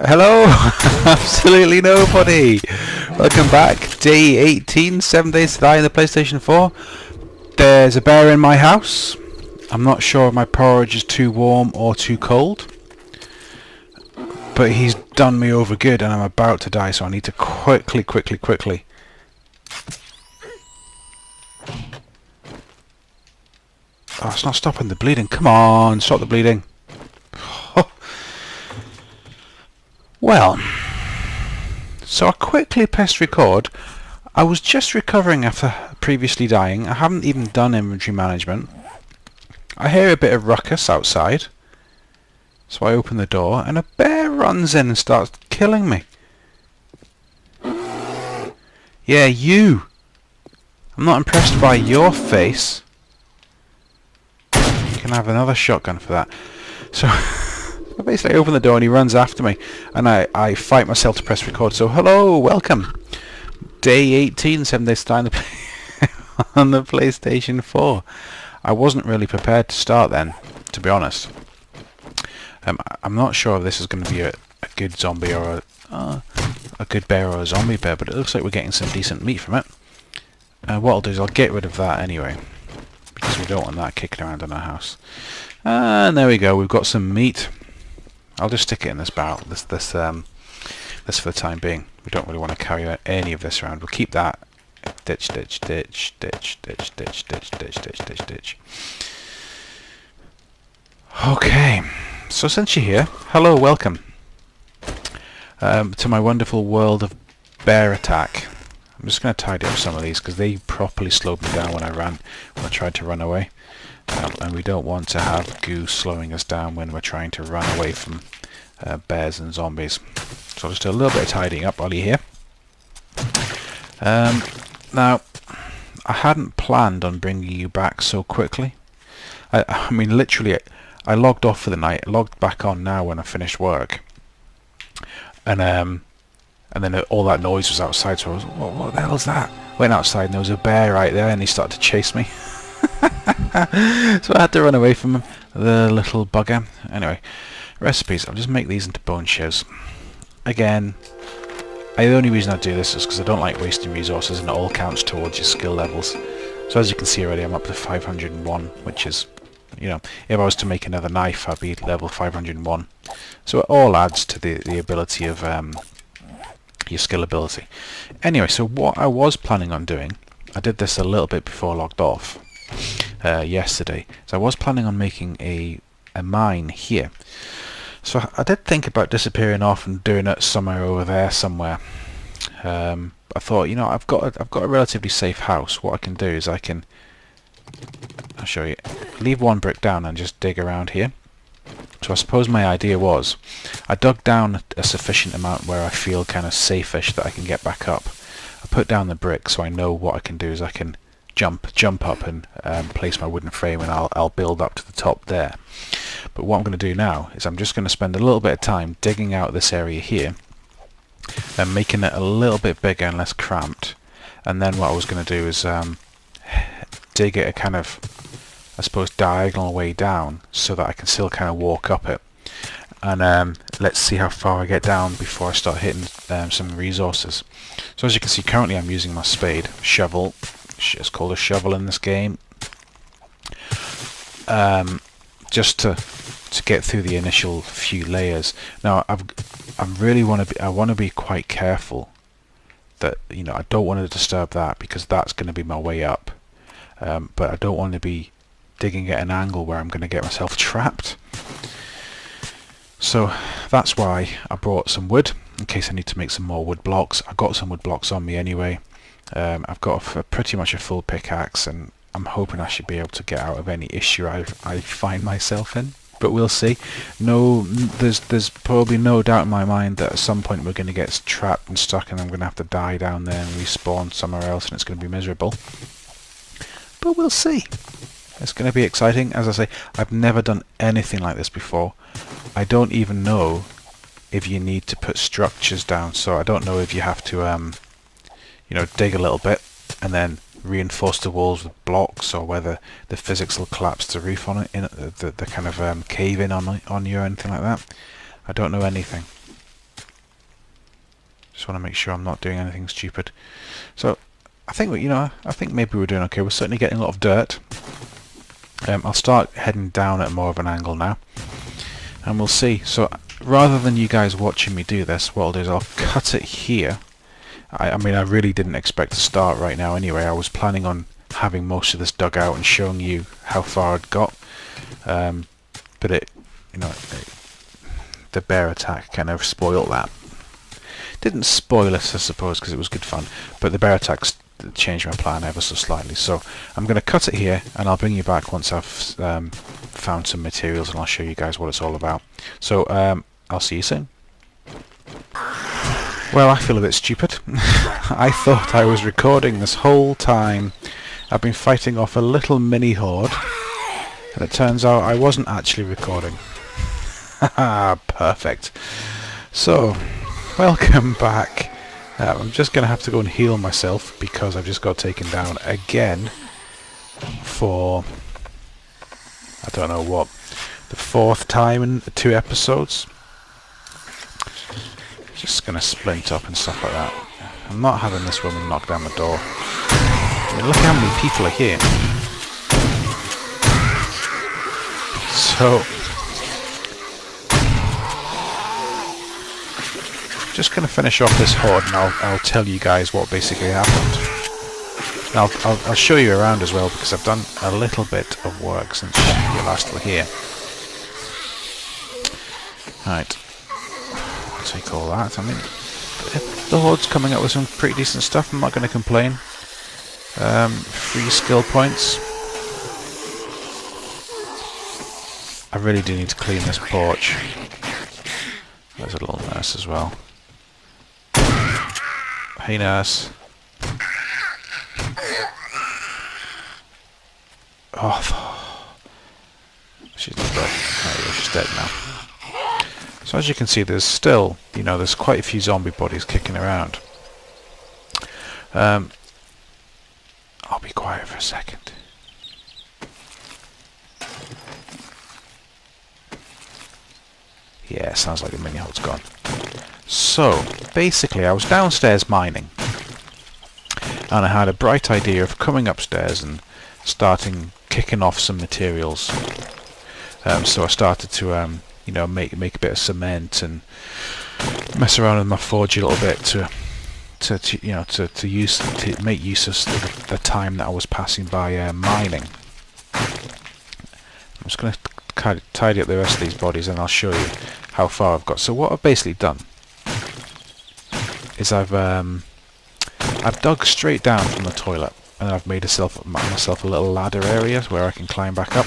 Hello, absolutely nobody. Welcome back. Day 18, 7 days to die in the PlayStation 4. There's a bear in my house. I'm not sure if my porridge is too warm or too cold. But he's done me over good and I'm about to die, so I need to quickly. Oh, it's not stopping the bleeding. Come on, stop the bleeding. Well, so I quickly pressed record. I was just recovering after previously dying. I haven't even done inventory management. I hear a bit of ruckus outside. So I open the door and a bear runs in and starts killing me. Yeah, you! I'm not impressed by your face. You can have another shotgun for that. So I basically open the door and he runs after me. And I fight myself to press record. So hello, welcome. Day 18, 7 days to die on the PlayStation 4. I wasn't really prepared to start then, to be honest. I'm not sure if this is going to be a good zombie or a good bear or a zombie bear, but it looks like we're getting some decent meat from it. What I'll do is I'll get rid of that anyway, because we don't want that kicking around in our house. And there we go, we've got some meat. I'll just stick it in this barrel, this for the time being. We don't really want to carry any of this around. We'll keep that. Ditch. Okay. So since you're here, hello, welcome to my wonderful world of bear attack. I'm just going to tidy up some of these because they properly slowed me down when I tried to run away, and we don't want to have goo slowing us down when we're trying to run away from bears and zombies. So I'll just do a little bit of tidying up while you're here. Now, I hadn't planned on bringing you back so quickly. I mean, literally. I logged off for the night, logged back on now when I finished work, and then all that noise was outside, so I was, what the hell is that? Went outside and there was a bear right there and he started to chase me. So I had to run away from him, the little bugger. Anyway, recipes, I'll just make these into bone shares. Again, the only reason I do this is because I don't like wasting resources and it all counts towards your skill levels. So as you can see already, I'm up to 501, which is, you know, if I was to make another knife, I'd be level 501. So it all adds to the ability of your skill ability. Anyway, so what I was planning on doing, I did this a little bit before I logged off yesterday. So I was planning on making a mine here. So I did think about disappearing off and doing it somewhere over there somewhere. I thought, you know, I've got a relatively safe house. What I can do is I'll show you. Leave one brick down and just dig around here. So I suppose my idea was, I dug down a sufficient amount where I feel kind of safe-ish that I can get back up. I put down the brick so I know what I can do is I can jump up and place my wooden frame, and I'll build up to the top there. But what I'm going to do now is I'm just going to spend a little bit of time digging out this area here and making it a little bit bigger and less cramped. And then what I was going to do is dig it a kind of, I suppose, diagonal way down so that I can still kind of walk up it. And let's see how far I get down before I start hitting some resources. So as you can see, currently I'm using my spade, shovel. It's called a shovel in this game. Just to get through the initial few layers. Now I want to be quite careful that, you know, I don't want to disturb that because that's going to be my way up. But I don't want to be digging at an angle where I'm going to get myself trapped. So that's why I brought some wood in case I need to make some more wood blocks. I've got some wood blocks on me anyway. I've got pretty much a full pickaxe, and I'm hoping I should be able to get out of any issue I find myself in. But we'll see. No, there's probably no doubt in my mind that at some point we're going to get trapped and stuck, and I'm going to have to die down there and respawn somewhere else, and it's going to be miserable. But we'll see. It's going to be exciting. As I say, I've never done anything like this before. I don't even know if you need to put structures down, so I don't know if you have to, you know, dig a little bit and then reinforce the walls with blocks, or whether the physics will collapse the roof on it, the kind of cave in on you or anything like that. I don't know anything. Just want to make sure I'm not doing anything stupid. So I think I think maybe we're doing okay. We're certainly getting a lot of dirt. I'll start heading down at more of an angle now, and we'll see. So rather than you guys watching me do this, what I'll do is I'll cut it here. I mean, I really didn't expect to start right now anyway. I was planning on having most of this dug out and showing you how far I'd got, but the bear attack kind of spoiled that. Didn't spoil it, I suppose, because it was good fun, but the bear attacks changed my plan ever so slightly. So I'm going to cut it here, and I'll bring you back once I've found some materials, and I'll show you guys what it's all about. So I'll see you soon. Well, I feel a bit stupid. I thought I was recording this whole time. I've been fighting off a little mini horde, and it turns out I wasn't actually recording. Haha, perfect. So, welcome back. I'm just going to have to go and heal myself because I've just got taken down again for, I don't know what, the 4th time in 2 episodes. Just going to splint up and stuff like that. I'm not having this woman knock down the door. I mean, look how many people are here. So, just going to finish off this horde, and I'll tell you guys what basically happened. And I'll show you around as well, because I've done a little bit of work since you last were here. Right, I'll take all that. I mean, the horde's coming up with some pretty decent stuff. I'm not going to complain. 3 skill points. I really do need to clean this porch. There's a little nurse as well. Hey, nurse. Oh, she's not dead. Oh, yeah, she's dead now. So as you can see, there's still, there's quite a few zombie bodies kicking around. I'll be quiet for a second. Yeah, sounds like the mini hole's gone. So, basically, I was downstairs mining, and I had a bright idea of coming upstairs and kicking off some materials. So I started to, make a bit of cement and mess around with my forge a little bit to make use of the time that I was passing by mining. I'm just going to tidy up the rest of these bodies, and I'll show you how far I've got. So what I've basically done is I've dug straight down from the toilet, and I've made myself a little ladder area where I can climb back up.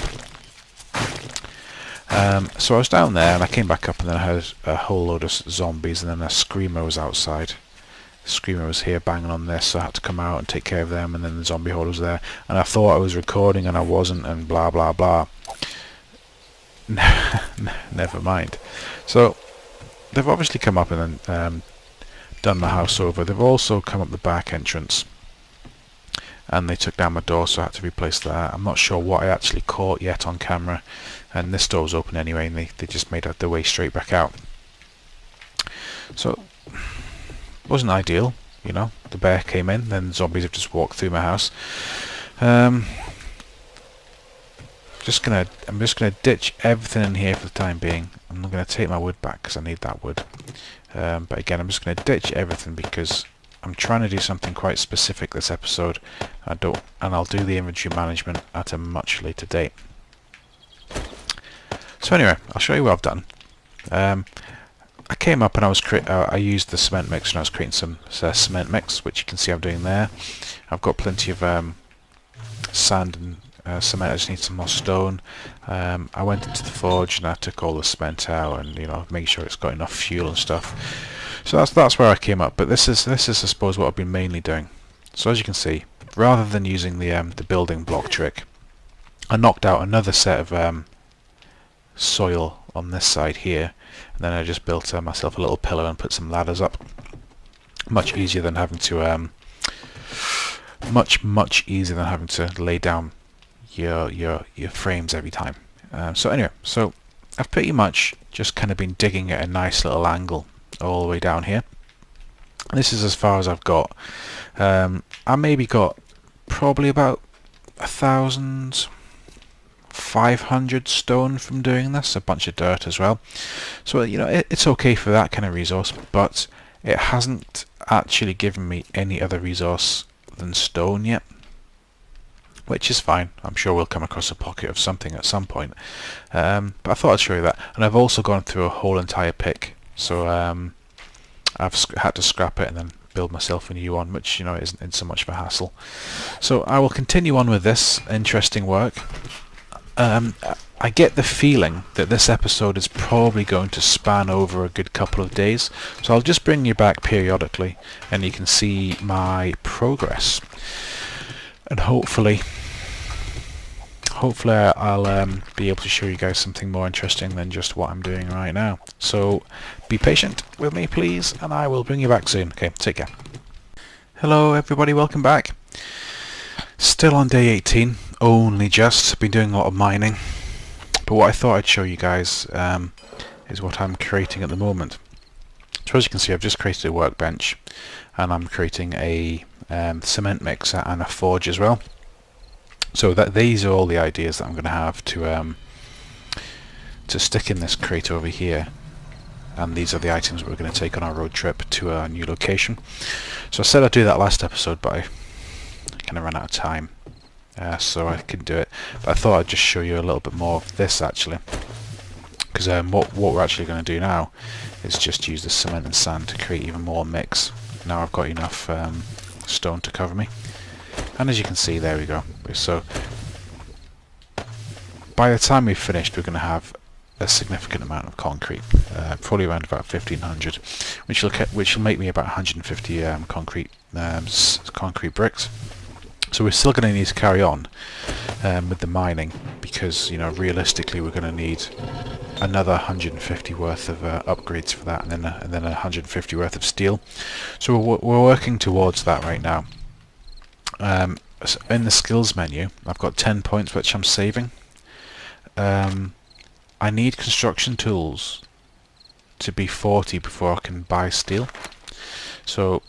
So I was down there, and I came back up, and then I heard a whole load of zombies, and then a screamer was outside. The screamer was here banging on this, so I had to come out and take care of them, and then the zombie horde was there, and I thought I was recording, and I wasn't, and blah blah blah. Never mind. So they've obviously come up and then done my house over. They've also come up the back entrance, and they took down my door, so I had to replace that. I'm not sure what I actually caught yet on camera, and this door was open anyway, and they just made their way straight back out. So it wasn't ideal, the bear came in, then the zombies have just walked through my house. I'm just gonna ditch everything in here for the time being. I'm not gonna take my wood back because I need that wood. But again, I'm just gonna ditch everything because I'm trying to do something quite specific this episode. And I'll do the inventory management at a much later date. So anyway, I'll show you what I've done. I came up and I used the cement mix, and I was creating some cement mix, which you can see I'm doing there. I've got plenty of sand and cement. I just need some more stone. I went into the forge and I took all the cement out, and make sure it's got enough fuel and stuff. So that's where I came up. But this is I suppose what I've been mainly doing. So as you can see, rather than using the building block trick, I knocked out another set of soil on this side here, and then I just built myself a little pillar and put some ladders up. Much easier than having to much easier than having to lay down your frames every time. So anyway, so I've pretty much just kind of been digging at a nice little angle all the way down here. This is as far as I've got. I maybe got probably about 1,500 stone from doing this, a bunch of dirt as well. So it's okay for that kind of resource, but it hasn't actually given me any other resource than stone yet, which is fine. I'm sure we'll come across a pocket of something at some point, but I thought I'd show you that. And I've also gone through a whole entire pick, so I've had to scrap it and then build myself a new one, which isn't so much of a hassle. So I will continue on with this interesting work. I get the feeling that this episode is probably going to span over a good couple of days, so I'll just bring you back periodically and you can see my progress, and hopefully I'll be able to show you guys something more interesting than just what I'm doing right now. So be patient with me please, and I will bring you back soon. Okay, take care. Hello everybody, welcome back. Still on day 18, only just. Been doing a lot of mining, but what I thought I'd show you guys is what I'm creating at the moment. So as you can see, I've just created a workbench, and I'm creating a cement mixer and a forge as well. So these are all the ideas that I'm going to have to stick in this crate over here, and these are the items that we're going to take on our road trip to our new location. So I said I'd do that last episode, but I kind of ran out of time, so I couldn't do it. But I thought I'd just show you a little bit more of this actually, because what we're actually going to do now is just use the cement and sand to create even more mix. Now I've got enough stone to cover me, and as you can see, there we go. So by the time we've finished, we're going to have a significant amount of concrete, probably around about 1,500, which will make me about 150 concrete bricks. So we're still going to need to carry on with the mining, because realistically we're going to need another 150 worth of upgrades for that, and then 150 worth of steel. So we're working towards that right now. So in the skills menu, I've got 10 points which I'm saving. I need construction tools to be 40 before I can buy steel. So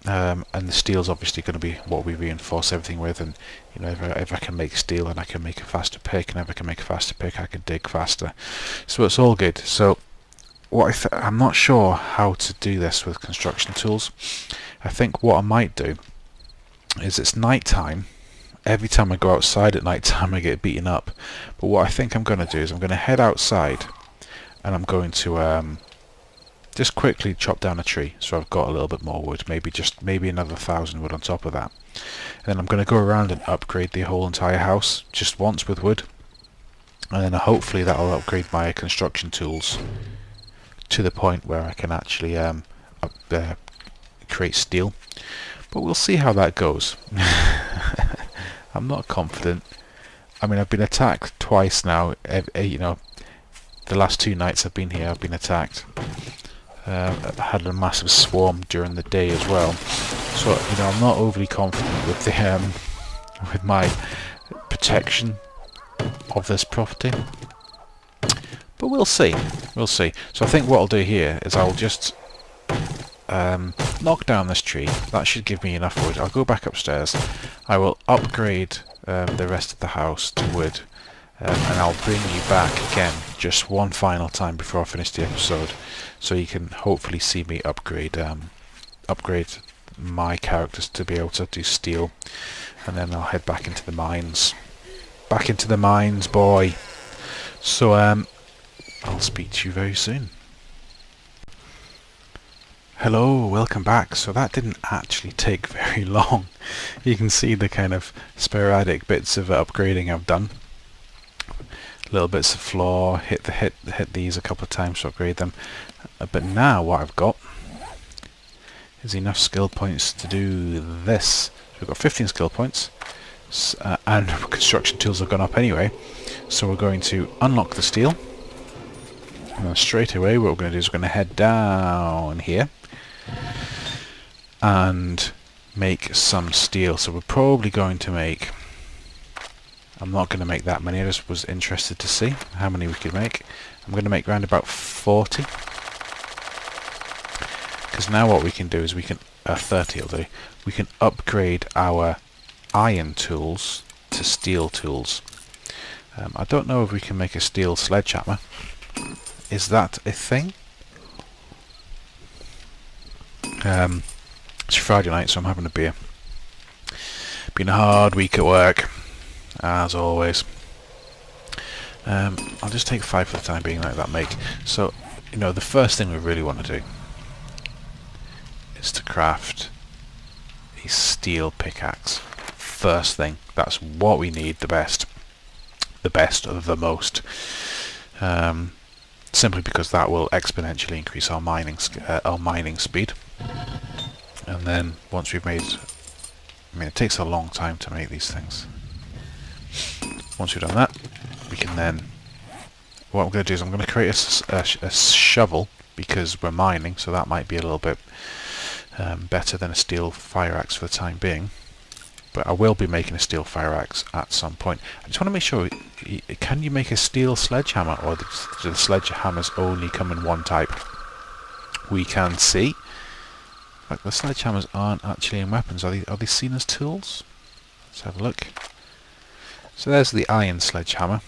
and the steel's obviously going to be what we reinforce everything with, and if I can make steel, then I can make a faster pick, and if I can make a faster pick, I can dig faster. So it's all good. So what I'm not sure how to do this with construction tools. I think what I might do is, it's night time. Every time I go outside at night time I get beaten up, but what I think I'm going to do is I'm going to head outside, and I'm going to just quickly chop down a tree, so I've got a little bit more wood, maybe another 1,000 wood on top of that. And then I'm going to go around and upgrade the whole entire house just once with wood, and then hopefully that'll upgrade my construction tools to the point where I can actually create steel. But we'll see how that goes. I'm not confident. I mean, I've been attacked twice now. The last 2 nights I've been here, I've been attacked. I had a massive swarm during the day as well. So I'm not overly confident with the with my protection of this property. But we'll see. We'll see. So I think what I'll do here is I'll just knock down this tree. That should give me enough wood. I'll go back upstairs. I will upgrade the rest of the house to wood, and I'll bring you back again just one final time before I finish the episode, so you can hopefully see me upgrade my characters to be able to do steel, and then I'll head back into the mines. Back into the mines, boy. So I'll speak to you very soon. Hello, welcome back. So that didn't actually take very long. You can see the kind of sporadic bits of upgrading I've done. Little bits of floor, hit these a couple of times to upgrade them. But now what I've got is enough skill points to do this. So we've got 15 skill points, and construction tools have gone up anyway. So we're going to unlock the steel, and then straight away what we're going to do is we're going to head down here and make some steel. So we're probably going to make, I'm not going to make that many, I just was interested to see how many we could make. I'm going to make around about 40, because now what we can do is we can 30 will do. We can upgrade our iron tools to steel tools. I don't know if we can make a steel sledgehammer. Is that a thing? It's Friday night, so I'm having a beer. Been a hard week at work, as always. I'll just take 5 for the time being, like that make. So, you know, the first thing we really want to do is to craft a steel pickaxe. First thing, that's what we need, the best of the most. Simply because that will exponentially increase our mining speed. And then once we've made, I mean, it takes a long time to make these things. Once we've done that, we can then, what I'm going to do is I'm going to create a shovel, because we're mining, so that might be a little bit better than a steel fire axe for the time being. But I will be making a steel fire axe at some point. I just want to make sure, can you make a steel sledgehammer, or do the sledgehammers only come in one type? We can see. Like, the sledgehammers aren't actually in weapons. Are they seen as tools? Let's have a look. So there's the iron sledgehammer.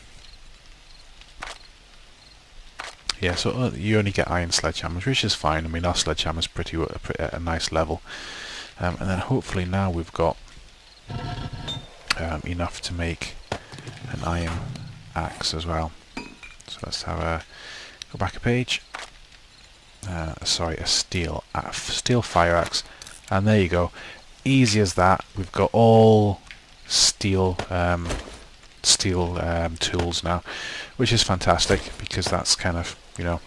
Yeah, so you only get iron sledgehammers, which is fine. I mean, our sledgehammer's pretty at a nice level. And then hopefully now we've got enough to make an iron axe as well. So let's have go back a page. Sorry, a steel fire axe, and there you go. Easy as that. We've got all steel tools now, which is fantastic, because that's kind of, you know,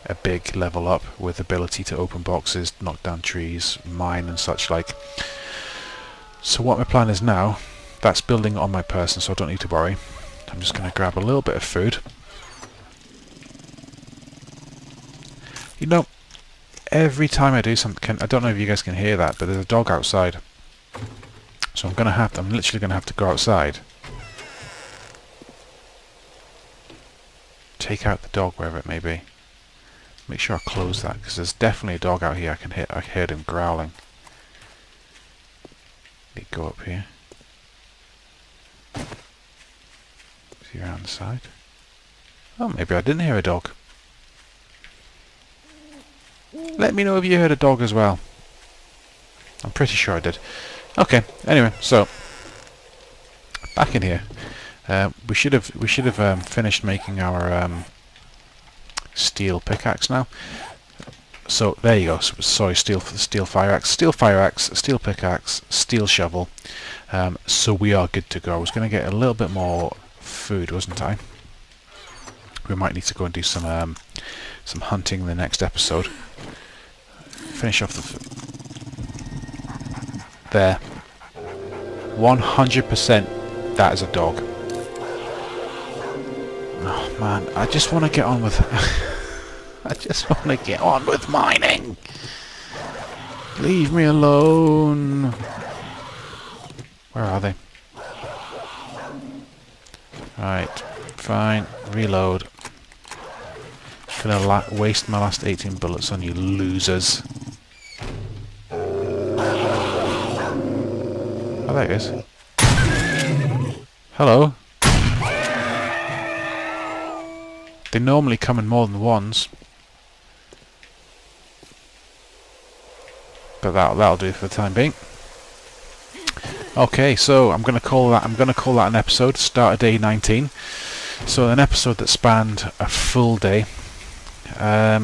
a big level up with ability to open boxes, knock down trees, mine and such like. So what my plan is now, that's building on my person, so I don't need to worry. I'm just going to grab a little bit of food. You know, every time I do something, I don't know if you guys can hear that, but there's a dog outside. So I'm literally going to have to go outside. Take out the dog wherever it may be. Make sure I close that, because there's definitely a dog out here. I heard him growling. Let me go up here. Is he around the side? Oh, maybe I didn't hear a dog. Let me know if you heard a dog as well. I'm pretty sure I did. Okay. Anyway, so back in here. We should have finished making our steel pickaxe now. So there you go. Sorry, steel fire axe, steel pickaxe, steel shovel. So we are good to go. I was going to get a little bit more food, wasn't I? We might need to go and do some hunting in the next episode. Finish off the there. 100% that is a dog. Oh man, I just want to get on with I just want to get on with mining. Leave me alone. Where are they? Right, fine. Reload. Gonna waste my last 18 bullets on you losers. Oh, there it is. Hello. They normally come in more than ones. But that'll do for the time being. Okay, so I'm gonna call that an episode. Start of day 19. So an episode that spanned a full day. I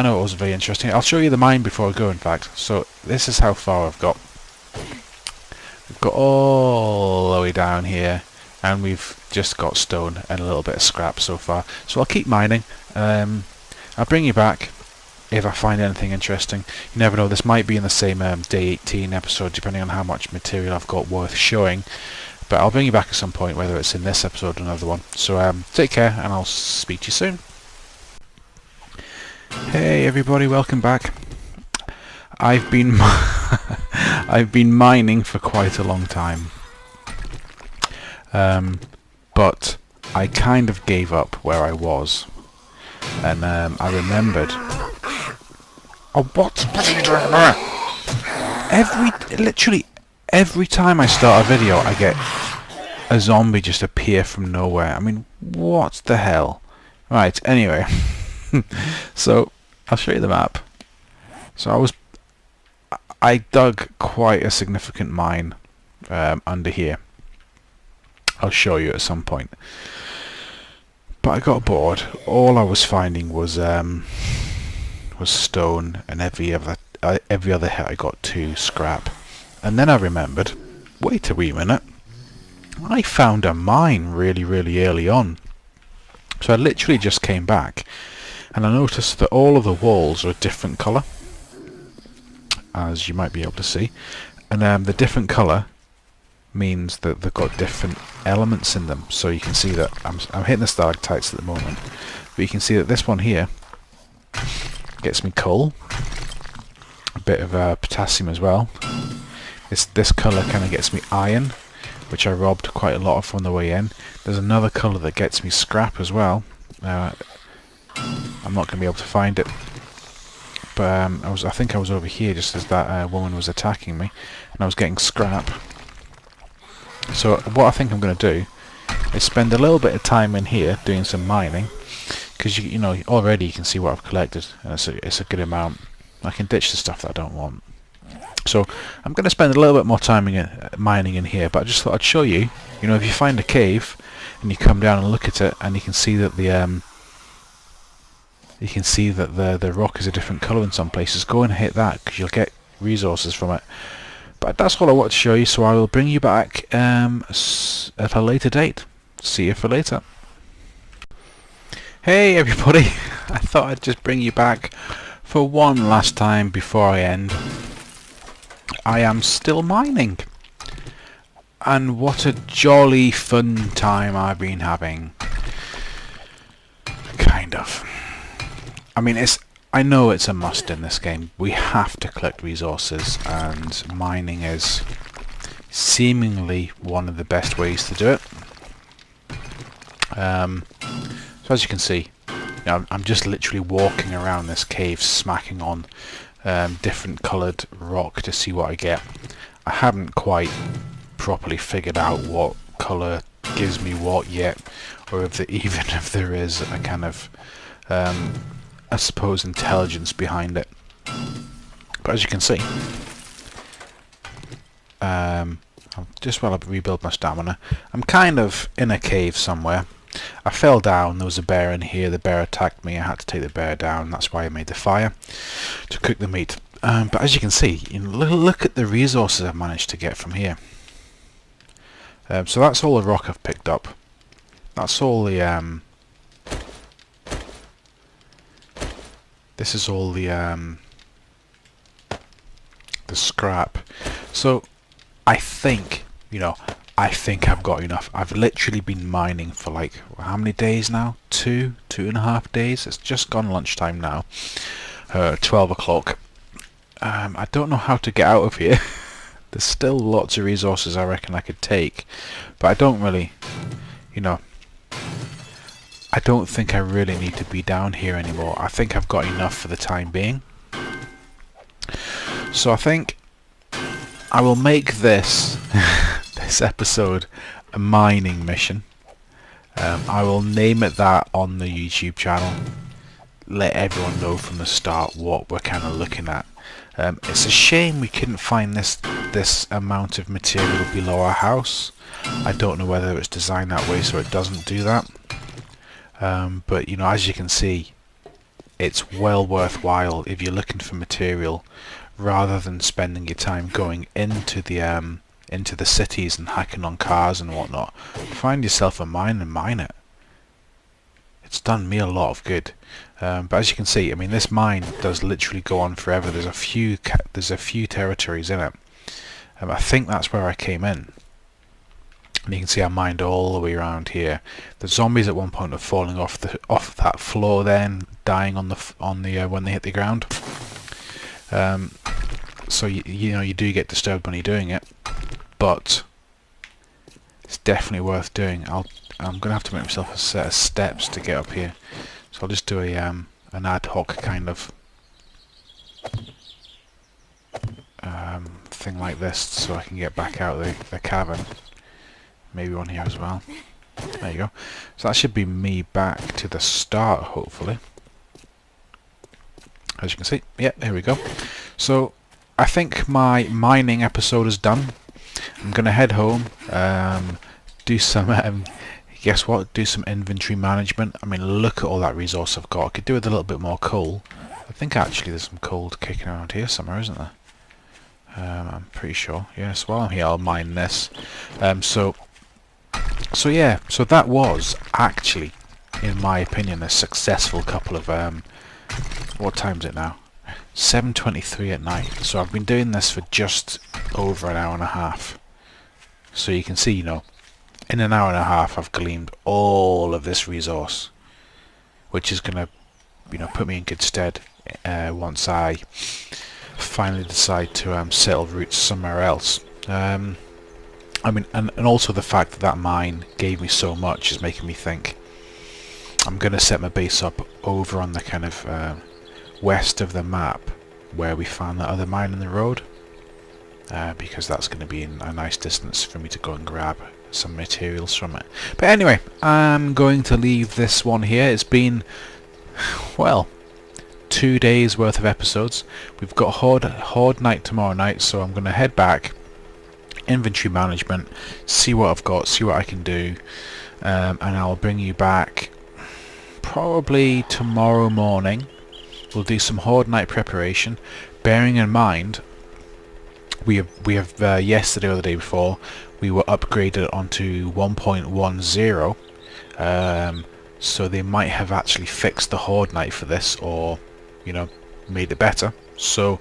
know it was very interesting. I'll show you the mine before I go, in fact. So this is how far I've got. We've got all the way down here, and we've just got stone and a little bit of scrap so far. So I'll keep mining. I'll bring you back if I find anything interesting. You never know, this might be in the same day 18 episode, depending on how much material I've got worth showing. But I'll bring you back at some point, whether it's in this episode or another one. So take care, and I'll speak to you soon. Hey everybody, welcome back. I've been I've been mining for quite a long time, but I kind of gave up where I was, and I remembered Oh, what are you doing there? Literally every time I start a video, I get a zombie just appear from nowhere. I mean, what the hell? Right, anyway. So, I'll show you the map. So I dug quite a significant mine under here. I'll show you at some point. But I got bored. All I was finding was stone, and every other hit I got 2 scrap. And then I remembered, wait a wee minute, I found a mine really early on. So I literally just came back and I noticed that all of the walls are a different colour, as you might be able to see, and the different colour means that they've got different elements in them. So you can see that I'm hitting the stalactites at the moment, but you can see that this one here gets me coal, a bit of potassium as well. This colour kind of gets me iron, which I robbed quite a lot of on the way in. There's another colour that gets me scrap as well. I'm not going to be able to find it, but I think I was over here just as that woman was attacking me, and I was getting scrap. So what I think I'm going to do is spend a little bit of time in here doing some mining, because you know already you can see what I've collected, and it's a good amount. I can ditch the stuff that I don't want. So I'm going to spend a little bit more time mining in here, but I just thought I'd show you. You know, if you find a cave and you come down and look at it, and you can see that the rock is a different colour in some places, go and hit that, because you'll get resources from it. But that's all I want to show you, so I will bring you back at a later date. See you for later. Hey everybody, I thought I'd just bring you back for one last time before I end. I am still mining, and what a jolly fun time I've been having. Kind of. I mean, I know it's a must in this game. We have to collect resources, and mining is seemingly one of the best ways to do it. So as you can see, you know, I'm just literally walking around this cave, smacking on different coloured rock to see what I get. I haven't quite properly figured out what colour gives me what yet, or even if there is a kind of I suppose intelligence behind it. But as you can see, just while I rebuild my stamina, I'm kind of in a cave somewhere. I fell down, there was a bear in here, the bear attacked me, I had to take the bear down, that's why I made the fire, to cook the meat. But as you can see, you know, look at the resources I've managed to get from here. So that's all the rock I've picked up. That's all the this is all the scrap. So I think, you know, I've got enough. I've literally been mining for like, how many days now? 2.5 days? It's just gone lunchtime now. 12 o'clock. I don't know how to get out of here. There's still lots of resources I reckon I could take, but I don't really, you know, I don't think I really need to be down here anymore. I think I've got enough for the time being. So I think I will make this this episode a mining mission. I will name it that on the YouTube channel. Let everyone know from the start what we're kind of looking at. It's a shame we couldn't find this amount of material below our house. I don't know whether it's designed that way so it doesn't do that. But you know, as you can see, it's well worthwhile if you're looking for material, rather than spending your time going into the cities and hacking on cars and whatnot. Find yourself a mine and mine it. It's done me a lot of good. But as you can see, I mean, this mine does literally go on forever. There's a few territories in it. I think that's where I came in. And you can see I mined all the way around here. The zombies at one point are falling off that floor, then dying on the when they hit the ground. So you know, you do get disturbed when you're doing it, but it's definitely worth doing. I'm gonna have to make myself a set of steps to get up here, so I'll just do an ad hoc kind of thing like this so I can get back out of the cavern. Maybe one here as well. There you go. So that should be me back to the start, hopefully. As you can see, yeah, here we go. So I think my mining episode is done. I'm gonna head home, do some guess what, do some inventory management. I mean, look at all that resource I've got. I could do with a little bit more coal. I think actually there's some coal kicking around here somewhere, isn't there? I'm pretty sure. Yes, while I'm here I'll mine this. So yeah, so that was actually, in my opinion, a successful couple of what time is it now? 7:23 at night. So I've been doing this for just over an hour and a half. So you can see, you know, in an hour and a half I've gleaned all of this resource, which is gonna, you know, put me in good stead once I finally decide to settle roots somewhere else. I mean, and also the fact that that mine gave me so much is making me think I'm going to set my base up over on the kind of west of the map where we found that other mine in the road, because that's going to be a nice distance for me to go and grab some materials from it. But anyway, I'm going to leave this one here. It's been, well, 2 days worth of episodes. We've got Horde night tomorrow night, so I'm going to head back, inventory management, see what I've got, see what I can do, and I'll bring you back probably tomorrow morning. We'll do some Horde night preparation, bearing in mind we have yesterday or the day before we were upgraded onto 1.10, so they might have actually fixed the Horde night for this, or, you know, made it better. So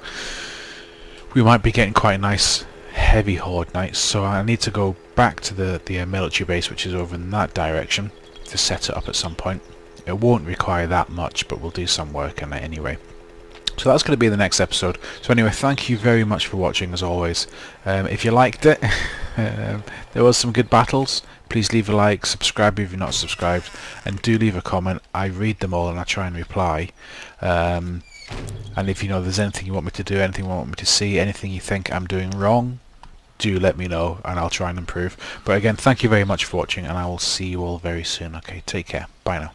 we might be getting quite a nice heavy Horde night. So I need to go back to the military base, which is over in that direction, to set it up at some point. It won't require that much, but we'll do some work on it anyway. So that's going to be the next episode. So anyway, thank you very much for watching, as always. If you liked it, there was some good battles. Please leave a like, subscribe if you're not subscribed, and do leave a comment. I read them all and I try and reply. And if you know there's anything you want me to do, anything you want me to see, anything you think I'm doing wrong, do let me know and I'll try and improve. But again, thank you very much for watching, and I will see you all very soon. Okay, take care. Bye now.